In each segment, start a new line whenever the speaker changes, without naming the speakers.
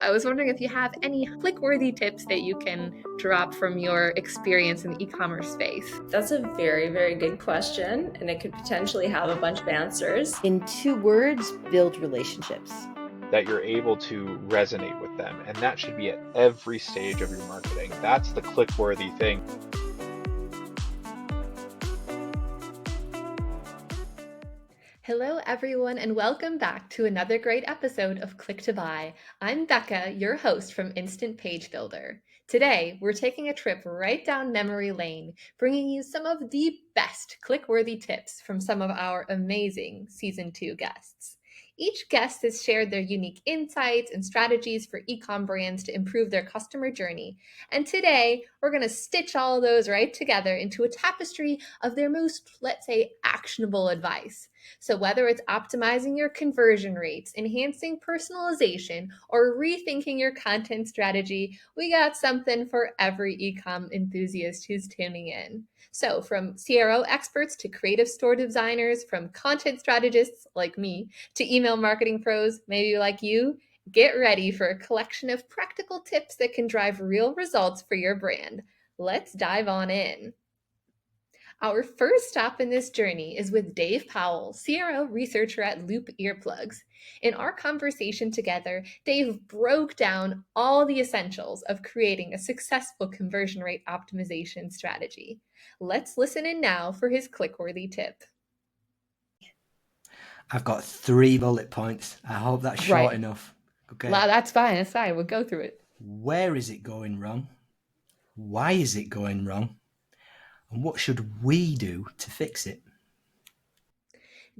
I was wondering if you have any click-worthy tips that you can drop from your experience in the e-commerce space.
That's a very, very good question, and it could potentially have a bunch of answers.
In 2 words, build relationships.
That you're able to resonate with them. And that should be at every stage of your marketing. That's the click-worthy thing.
Hello, everyone, and welcome back to another great episode of Click to Buy. I'm Becca, your host from Instant Page Builder. Today, we're taking a trip right down memory lane, bringing you some of the best click-worthy tips from some of our amazing Season 2 guests. Each guest has shared their unique insights and strategies for e-com brands to improve their customer journey. And today, we're going to stitch all of those right together into a tapestry of their most, let's say, actionable advice. So whether it's optimizing your conversion rates, enhancing personalization, or rethinking your content strategy, we got something for every e-com enthusiast who's tuning in. So from CRO experts to creative store designers, from content strategists like me to email marketing pros, maybe like you, get ready for a collection of practical tips that can drive real results for your brand. Let's dive on in. Our first stop in this journey is with Dave Powell, CRO researcher at Loop Earplugs. In our conversation together, Dave broke down all the essentials of creating a successful conversion rate optimization strategy. Let's listen in now for his click-worthy tip.
I've got 3 bullet points. I hope that's short enough. Okay.
That's fine. That's fine. We'll go through it.
Where is it going wrong? Why is it going wrong? And what should we do to fix it?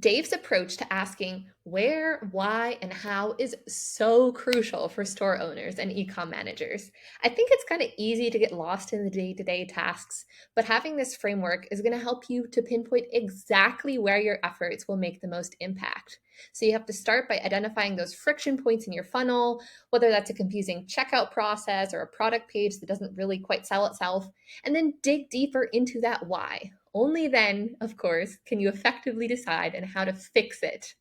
Dave's approach to asking where, why, and how is so crucial for store owners and e-com managers. I think it's kind of easy to get lost in the day-to-day tasks, but having this framework is going to help you to pinpoint exactly where your efforts will make the most impact. So you have to start by identifying those friction points in your funnel, whether that's a confusing checkout process or a product page that doesn't really quite sell itself, and then dig deeper into that why. Only then, of course, can you effectively decide on how to fix it.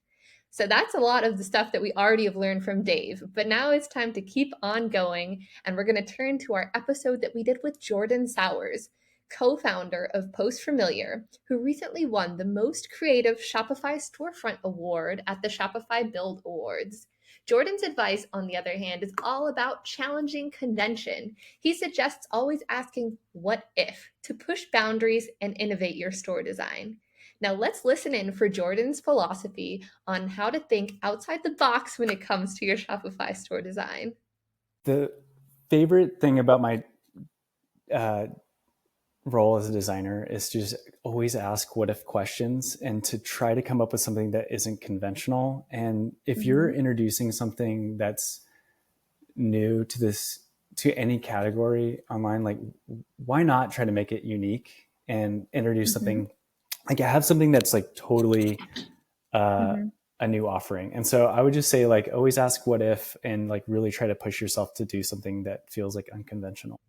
So that's a lot of the stuff that we already have learned from Dave, but now it's time to keep on going, and we're going to turn to our episode that we did with Jordan Sowers, co-founder of Post Familiar, who recently won the Most Creative Shopify Storefront Award at the Shopify Build Awards. Jordan's advice, on the other hand, is all about challenging convention. He suggests always asking, what if, to push boundaries and innovate your store design. Now let's listen in for Jordan's philosophy on how to think outside the box when it comes to your Shopify store design.
The favorite thing about my role as a designer is to just always ask what if questions and to try to come up with something that isn't conventional. And if you're introducing something that's new to any category online, like why not try to make it unique and introduce something, like have something that's like totally a new offering. And so I would just say, like, always ask what if and like really try to push yourself to do something that feels like unconventional.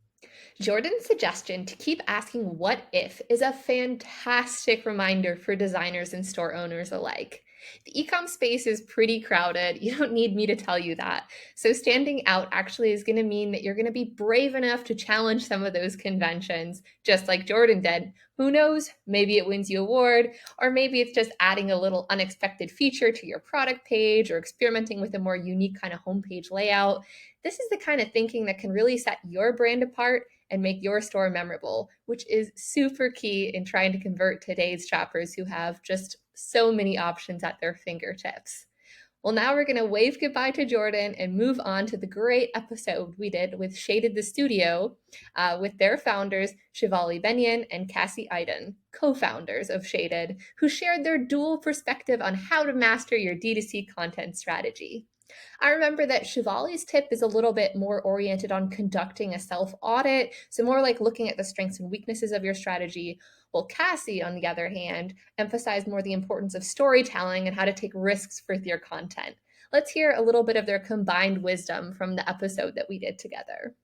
Jordan's suggestion to keep asking what if is a fantastic reminder for designers and store owners alike. The e-com space is pretty crowded. You don't need me to tell you that. So standing out actually is going to mean that you're going to be brave enough to challenge some of those conventions, just like Jordan did. Who knows? Maybe it wins you an award, or maybe it's just adding a little unexpected feature to your product page or experimenting with a more unique kind of homepage layout. This is the kind of thinking that can really set your brand apart and make your store memorable, which is super key in trying to convert today's shoppers who have just so many options at their fingertips. Well, now we're going to wave goodbye to Jordan and move on to the great episode we did with Shaded the Studio with their founders, Shivali Bennion and Cassi Idun, co-founders of Shaded, who shared their dual perspective on how to master your D2C content strategy. I remember that Shivali's tip is a little bit more oriented on conducting a self-audit, so more like looking at the strengths and weaknesses of your strategy, while Cassi, on the other hand, emphasized more the importance of storytelling and how to take risks with your content. Let's hear a little bit of their combined wisdom from the episode that we did together.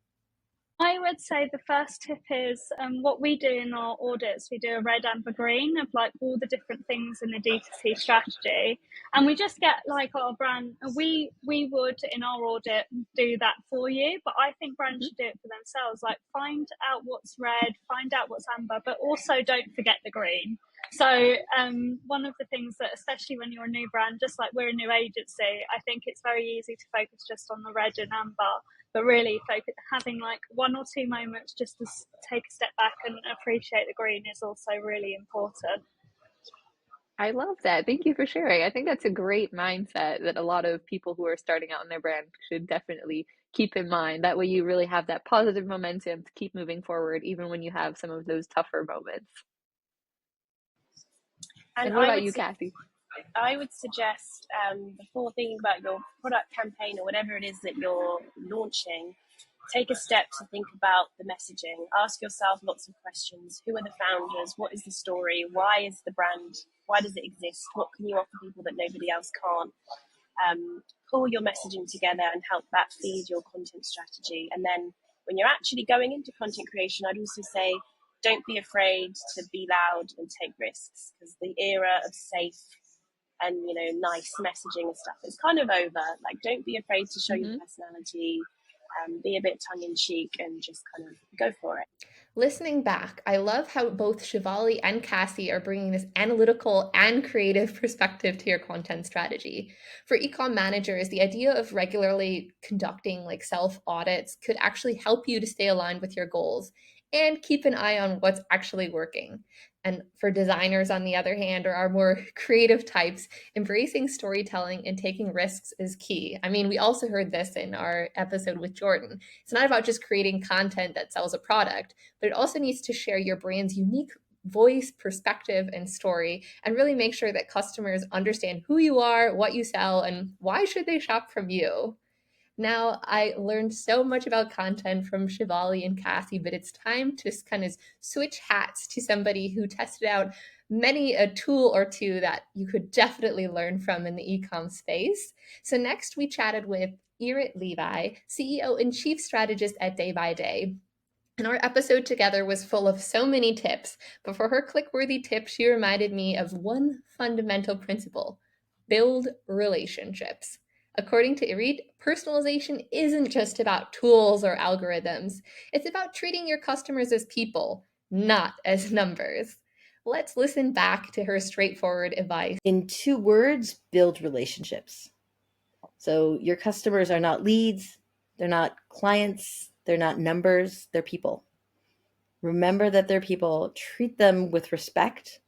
I would say the first tip is what we do in our audits. We do a red, amber, green of like all the different things in the D2C strategy, and we just get like our brand. We would in our audit do that for you, but I think brands should do it for themselves. Like find out what's red, find out what's amber, but also don't forget the green. So one of the things that, especially when you're a new brand, just like we're a new agency, I think it's very easy to focus just on the red and amber, but really having like one or two moments just to take a step back and appreciate the green is also really important.
I love that. Thank you for sharing. I think that's a great mindset that a lot of people who are starting out in their brand should definitely keep in mind. That way you really have that positive momentum to keep moving forward, even when you have some of those tougher moments. And what about you, Cassie?
I would suggest before thinking about your product campaign or whatever it is that you're launching, take a step to think about the messaging. Ask yourself lots of questions. Who are the founders? What is the story? Why is the brand? Why does it exist? What can you offer people that nobody else can't? Pull your messaging together and help that feed your content strategy. And then when you're actually going into content creation, I'd also say don't be afraid to be loud and take risks, because the era of safe and nice messaging and stuff is kind of over. Like, don't be afraid to show your personality, be a bit tongue-in-cheek and just kind of go for it.
Listening back, I love how both Shivali and Cassi are bringing this analytical and creative perspective to your content strategy. For ecom managers, the idea of regularly conducting like self audits could actually help you to stay aligned with your goals and keep an eye on what's actually working. And for designers, on the other hand, or our more creative types, embracing storytelling and taking risks is key. I mean, we also heard this in our episode with Jordan. It's not about just creating content that sells a product, but it also needs to share your brand's unique voice, perspective, and story, and really make sure that customers understand who you are, what you sell, and why should they shop from you. Now, I learned so much about content from Shivali and Cassi, but it's time to kind of switch hats to somebody who tested out many a tool or two that you could definitely learn from in the ecom space. So next we chatted with Irit Levi, CEO and Chief Strategist at Day by Day. And our episode together was full of so many tips, but for her click-worthy tip, she reminded me of one fundamental principle: build relationships. According to Irit, personalization isn't just about tools or algorithms. It's about treating your customers as people, not as numbers. Let's listen back to her straightforward advice.
In 2 words, build relationships. So your customers are not leads, they're not clients, they're not numbers, they're people. Remember that they're people. Treat them with respect,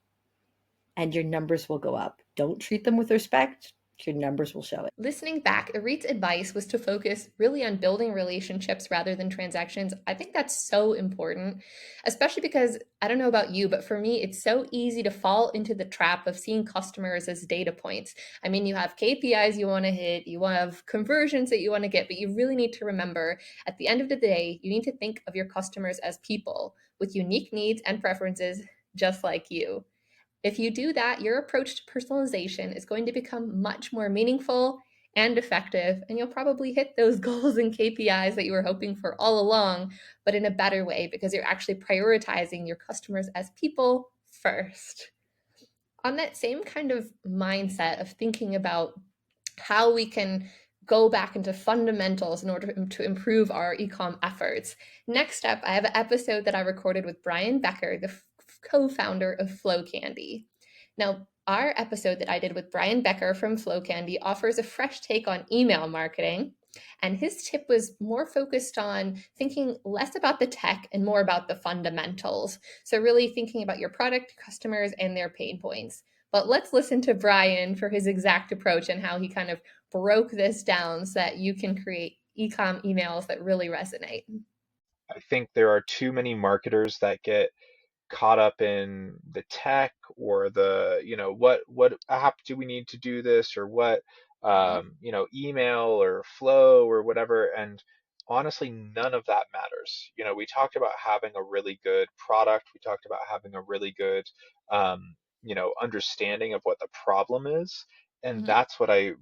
and your numbers will go up. Don't treat them with respect, your numbers will show it.
Listening back, Irit's advice was to focus really on building relationships rather than transactions. I think that's so important, especially because I don't know about you, but for me, it's so easy to fall into the trap of seeing customers as data points. I mean, you have KPIs you want to hit, you have conversions that you want to get, but you really need to remember at the end of the day, you need to think of your customers as people with unique needs and preferences, just like you. If you do that, your approach to personalization is going to become much more meaningful and effective, and you'll probably hit those goals and KPIs that you were hoping for all along, but in a better way because you're actually prioritizing your customers as people first. On that same kind of mindset of thinking about how we can go back into fundamentals in order to improve our ecom efforts. Next up, I have an episode that I recorded with Brian Becker, the co-founder of Flow Candy. Now, our episode that I did with Brian Becker from Flow Candy offers a fresh take on email marketing, and his tip was more focused on thinking less about the tech and more about the fundamentals. So really thinking about your product, customers, and their pain points. But let's listen to Brian for his exact approach and how he kind of broke this down so that you can create ecom emails that really resonate.
I think there are too many marketers that get caught up in the tech or the, what app do we need to do this, or what, email or flow or whatever. And honestly, none of that matters. We talked about having a really good product. We talked about having a really good, understanding of what the problem is. And that's what I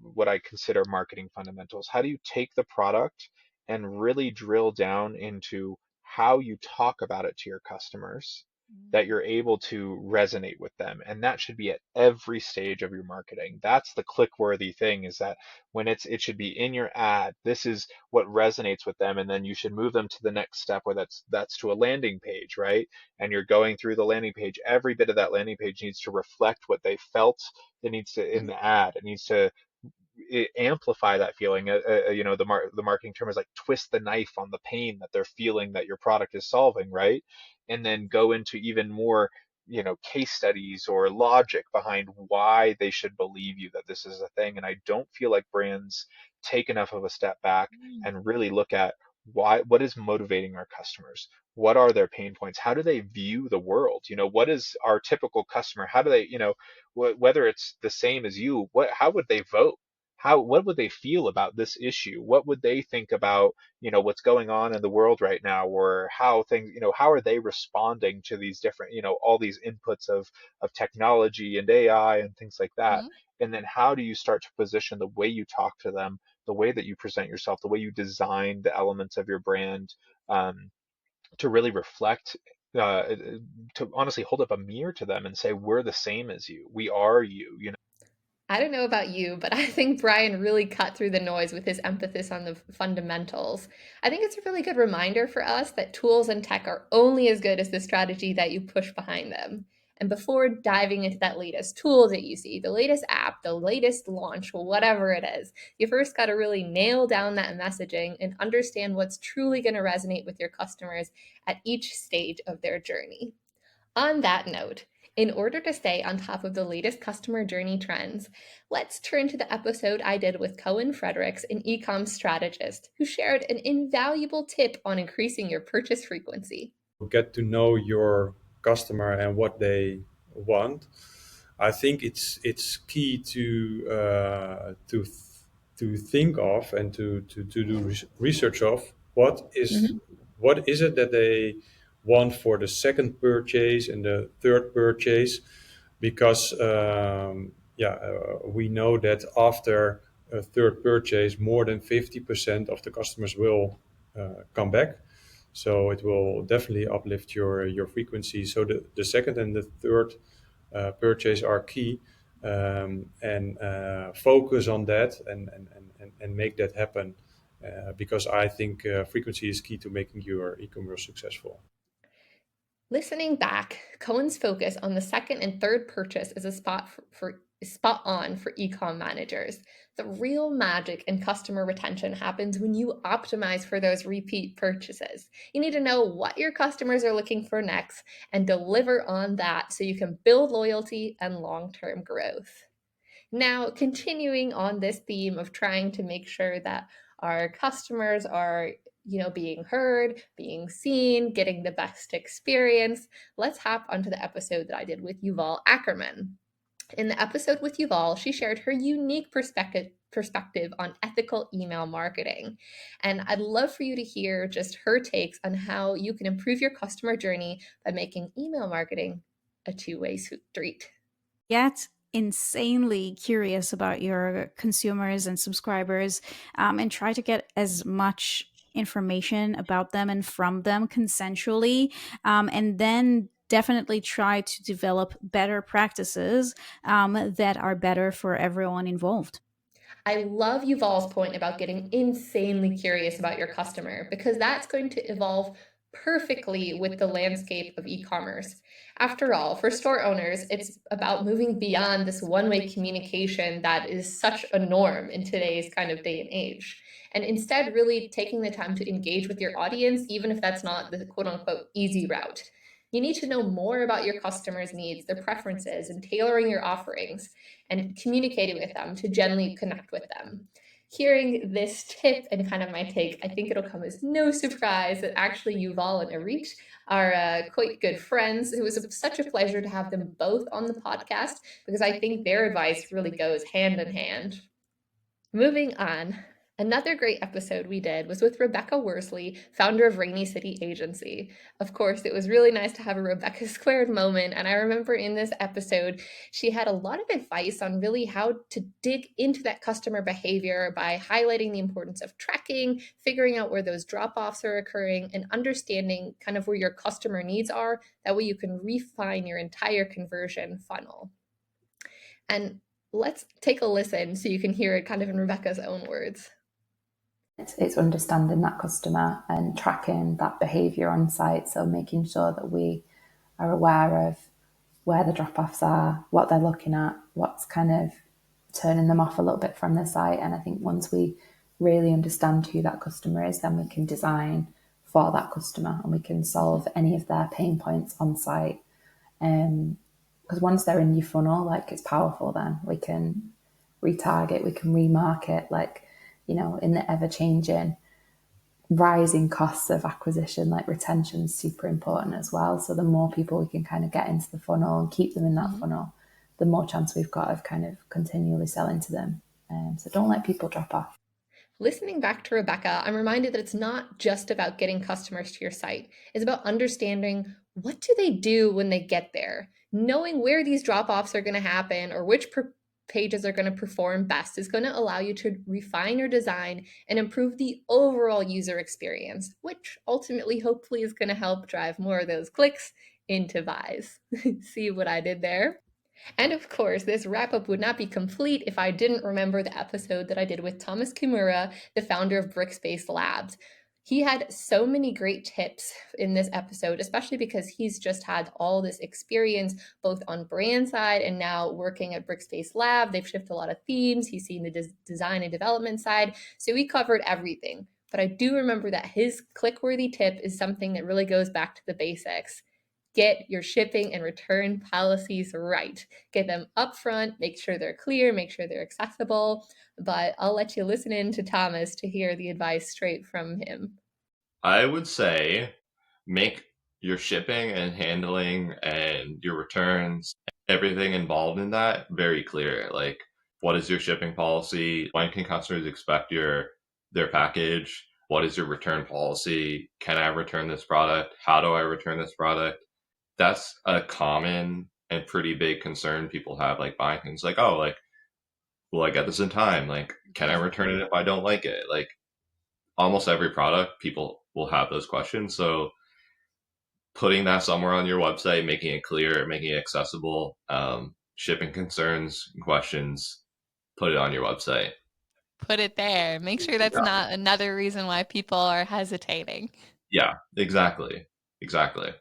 consider marketing fundamentals. How do you take the product and really drill down into how you talk about it to your customers, that you're able to resonate with them. And that should be at every stage of your marketing. That's the click-worthy thing, is that when it should be in your ad, this is what resonates with them. And then you should move them to the next step, where that's to a landing page, right? And you're going through the landing page. Every bit of that landing page needs to reflect what they felt. It needs to, in the ad, it needs to amplify that feeling. The marketing term is like twist the knife on the pain that they're feeling that your product is solving, right? And then go into even more, case studies or logic behind why they should believe you that this is a thing. And I don't feel like brands take enough of a step back and really look at what is motivating our customers. What are their pain points? How do they view the world? What is our typical customer? How do they, whether it's the same as you, how would they vote? What would they feel about this issue? What would they think about, what's going on in the world right now, or how things, how are they responding to these different, all these inputs of technology and AI and things like that? And then how do you start to position the way you talk to them, the way that you present yourself, the way you design the elements of your brand, to really reflect, to honestly hold up a mirror to them and say, we're the same as you. We are you.
I don't know about you, but I think Brian really cut through the noise with his emphasis on the fundamentals. I think it's a really good reminder for us that tools and tech are only as good as the strategy that you push behind them. And before diving into that latest tool that you see, the latest app, the latest launch, whatever it is, you first got to really nail down that messaging and understand what's truly going to resonate with your customers at each stage of their journey. On that note, in order to stay on top of the latest customer journey trends, let's turn to the episode I did with Coen Fredriks, an ecom strategist, who shared an invaluable tip on increasing your purchase frequency.
Get to know your customer and what they want. I think it's key to think of and to do research of what is it that they want for the second purchase and the third purchase, because we know that after a third purchase, more than 50% of the customers will come back. So it will definitely uplift your frequency. So the second and the third purchase are key, and focus on that and make that happen, because I think frequency is key to making your e-commerce successful.
Listening back, Coen's focus on the second and third purchase is a spot on for ecom managers. The real magic in customer retention happens when you optimize for those repeat purchases. You need to know what your customers are looking for next and deliver on that so you can build loyalty and long-term growth. Now, continuing on this theme of trying to make sure that our customers are being heard, being seen, getting the best experience, let's hop onto the episode that I did with Yuval Ackerman. In the episode with Yuval, she shared her unique perspective on ethical email marketing. And I'd love for you to hear just her takes on how you can improve your customer journey by making email marketing a two-way street.
Get insanely curious about your consumers and subscribers, and try to get as much information about them and from them consensually, and then definitely try to develop better practices that are better for everyone involved.
I love Yuval's point about getting insanely curious about your customer, because that's going to evolve perfectly with the landscape of e-commerce. After all, for store owners, it's about moving beyond this one-way communication that is such a norm in today's kind of day and age, and instead really taking the time to engage with your audience, even if that's not the quote-unquote easy route. You need to know more about your customers' needs, their preferences, and tailoring your offerings and communicating with them to genuinely connect with them. Hearing this tip and kind of my take, I think it'll come as no surprise that actually Yuval and Irit are quite good friends. It was such a pleasure to have them both on the podcast, because I think their advice really goes hand in hand. Moving on. Another great episode we did was with Rebecca Worsley, founder of Rainy City Agency. Of course, it was really nice to have a Rebecca Squared moment, and I remember in this episode, she had a lot of advice on really how to dig into that customer behavior by highlighting the importance of tracking, figuring out where those drop-offs are occurring, and understanding kind of where your customer needs are. That way you can refine your entire conversion funnel. And let's take a listen so you can hear it kind of in Rebecca's own words.
It's understanding that customer and tracking that behavior on site. So making sure that we are aware of where the drop-offs are, what they're looking at, what's kind of turning them off a little bit from the site. And I think once we really understand who that customer is, then we can design for that customer and we can solve any of their pain points on site. Because once they're in your funnel, like, it's powerful then. We can retarget, we can remarket, like, you know, in the ever-changing rising costs of acquisition, like retention is super important as well. So the more people we can kind of get into the funnel and keep them in that funnel, the more chance we've got of kind of continually selling to them. So don't let people drop off.
Listening back to Rebecca, I'm reminded that it's not just about getting customers to your site. It's about understanding, what do they do when they get there? Knowing where these drop-offs are going to happen or which pages are going to perform best is going to allow you to refine your design and improve the overall user experience, which ultimately, hopefully, is going to help drive more of those clicks into buys. See what I did there? And of course, this wrap-up would not be complete if I didn't remember the episode that I did with Thomas Kimura, the founder of Bricks-Based Labs. He had so many great tips in this episode, especially because he's just had all this experience both on brand side and now working at Bricks-Based Lab. They've shifted a lot of themes. He's seen the design and development side. So we covered everything. But I do remember that his click-worthy tip is something that really goes back to the basics. Get your shipping and return policies right. Get them upfront, make sure they're clear, make sure they're accessible. But I'll let you listen in to Thomas to hear the advice straight from him.
I would say make your shipping and handling and your returns, everything involved in that, very clear. Like, what is your shipping policy? When can customers expect their package? What is your return policy? Can I return this product? How do I return this product? That's a common and pretty big concern people have, like buying things like, oh, like, will I get this in time? Like, can I return it if I don't like it? Like, almost every product, people will have those questions. So putting that somewhere on your website, making it clear, making it accessible, shipping concerns, questions, put it on your website.
Put it there. Make sure that's not another reason why people are hesitating.
Yeah, exactly. Exactly.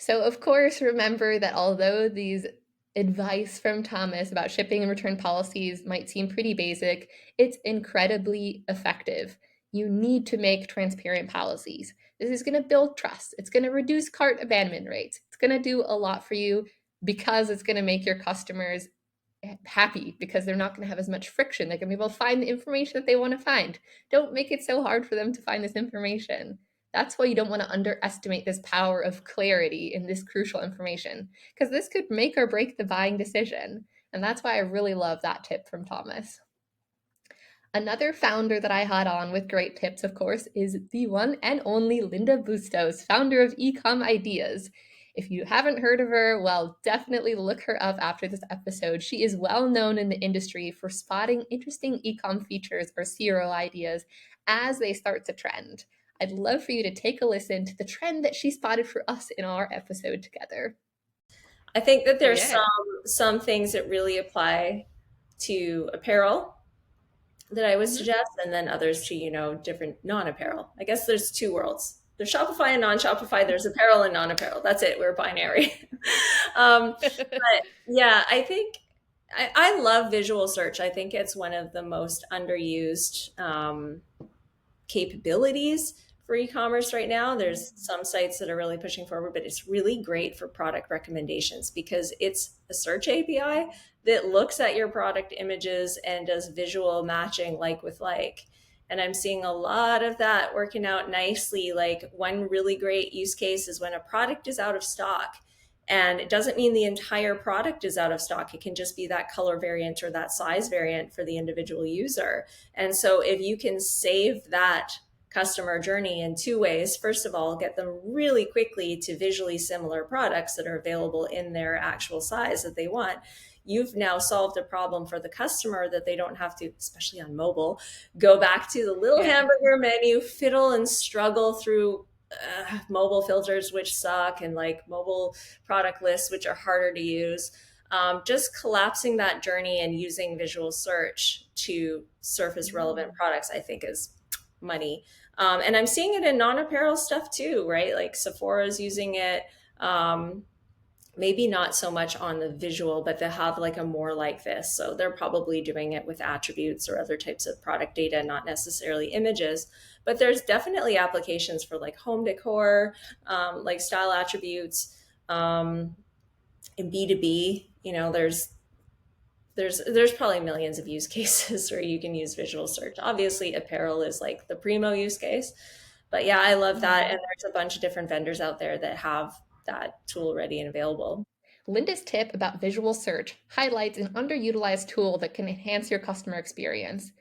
So, of course, remember that although these advice from Thomas about shipping and return policies might seem pretty basic, it's incredibly effective. You need to make transparent policies. This is going to build trust. It's going to reduce cart abandonment rates. It's going to do a lot for you because it's going to make your customers happy because they're not going to have as much friction. They're going to be able to find the information that they want to find. Don't make it so hard for them to find this information. That's why you don't want to underestimate this power of clarity in this crucial information, because this could make or break the buying decision. And that's why I really love that tip from Thomas. Another founder that I had on with great tips, of course, is the one and only Linda Bustos, founder of Ecom Ideas. If you haven't heard of her, well, definitely look her up after this episode. She is well known in the industry for spotting interesting ecom features or CRO ideas as they start to trend. I'd love for you to take a listen to the trend that she spotted for us in our episode together.
I think that there's some things that really apply to apparel that I would suggest, and then others to, different non-apparel. I guess there's two worlds. There's Shopify and non-Shopify. There's apparel and non-apparel. That's it. We're binary. But yeah, I think I love visual search. I think it's one of the most underused capabilities for e-commerce right now. There's some sites that are really pushing forward, but it's really great for product recommendations because it's a search API that looks at your product images and does visual matching like with like. And I'm seeing a lot of that working out nicely. Like one really great use case is when a product is out of stock And it doesn't mean the entire product is out of stock. It can just be that color variant or that size variant for the individual user. And so if you can save that customer journey in two ways, first of all, get them really quickly to visually similar products that are available in their actual size that they want, you've now solved a problem for the customer that they don't have to, especially on mobile, go back to the little hamburger menu, fiddle and struggle through mobile filters, which suck, and like mobile product lists, which are harder to use. Just collapsing that journey and using visual search to surface relevant products, I think is money. And I'm seeing it in non-apparel stuff too, right? Like Sephora's using it. Maybe not so much on the visual, but they have like a more like this. So they're probably doing it with attributes or other types of product data, not necessarily images. But there's definitely applications for like home decor, like style attributes. In B2B, you know, there's probably millions of use cases where you can use visual search. Obviously, apparel is like the primo use case. But yeah, I love that. And there's a bunch of different vendors out there that have that tool ready and available.
Linda's tip about visual search highlights an underutilized tool that can enhance your customer experience.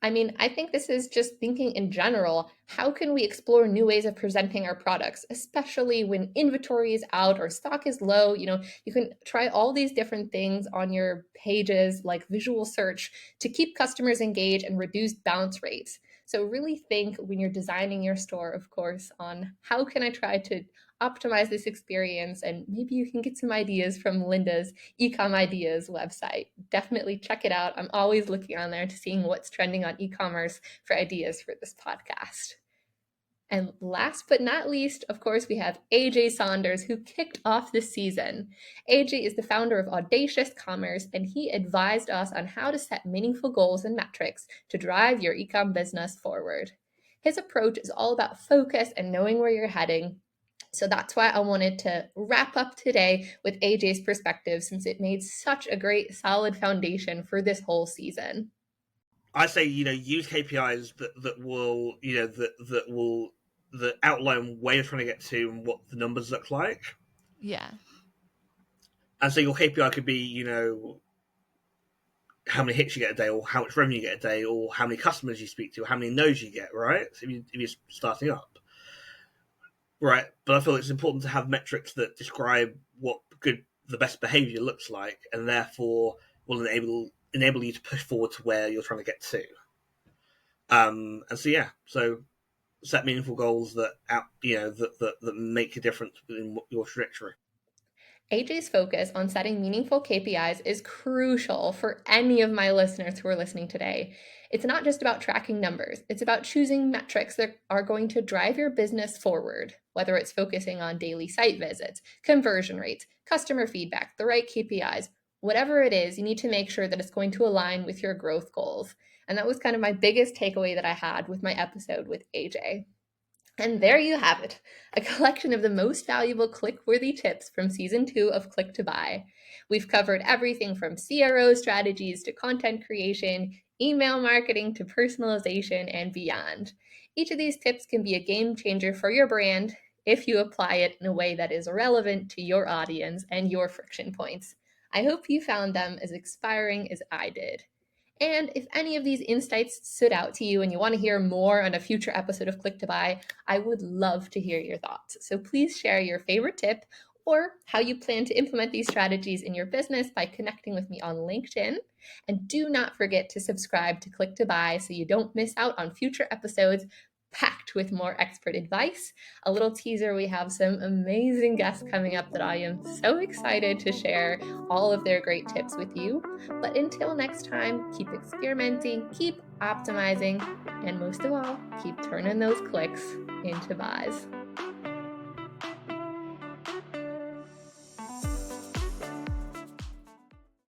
I mean, I think this is just thinking in general, how can we explore new ways of presenting our products, especially when inventory is out or stock is low? You know, you can try all these different things on your pages like visual search to keep customers engaged and reduce bounce rates. So really think when you're designing your store, of course, on how can I try to optimize this experience, and maybe you can get some ideas from Linda's Ecom Ideas website. Definitely check it out. I'm always looking on there to seeing what's trending on e-commerce for ideas for this podcast. And last but not least, of course, we have AJ Saunders, who kicked off this season. AJ is the founder of Audacious Commerce, and he advised us on how to set meaningful goals and metrics to drive your e-com business forward. His approach is all about focus and knowing where you're heading. So that's why I wanted to wrap up today with AJ's perspective, since it made such a great, solid foundation for this whole season.
I say, use KPIs that will, that outline where you're trying to get to and what the numbers look like.
Yeah.
And so your KPI could be, how many hits you get a day, or how much revenue you get a day, or how many customers you speak to, or how many no's you get, right? So if you're starting up. Right, but I feel it's important to have metrics that describe what the best behavior looks like, and therefore will enable you to push forward to where you're trying to get to. And so set meaningful goals that make a difference in your trajectory.
AJ's focus on setting meaningful KPIs is crucial for any of my listeners who are listening today. It's not just about tracking numbers. It's about choosing metrics that are going to drive your business forward, whether it's focusing on daily site visits, conversion rates, customer feedback, the right KPIs, whatever it is, you need to make sure that it's going to align with your growth goals. And that was kind of my biggest takeaway that I had with my episode with AJ. And there you have it, a collection of the most valuable click-worthy tips from Season 2 of Click to Buy. We've covered everything from CRO strategies to content creation, email marketing to personalization, and beyond. Each of these tips can be a game changer for your brand if you apply it in a way that is relevant to your audience and your friction points. I hope you found them as inspiring as I did. And if any of these insights stood out to you and you want to hear more on a future episode of Click to Buy, I would love to hear your thoughts. So please share your favorite tip or how you plan to implement these strategies in your business by connecting with me on LinkedIn. And do not forget to subscribe to Click to Buy so you don't miss out on future episodes packed with more expert advice. A little teaser, we have some amazing guests coming up that I am so excited to share all of their great tips with you. But until next time, keep experimenting, keep optimizing, and most of all, keep turning those clicks into buys.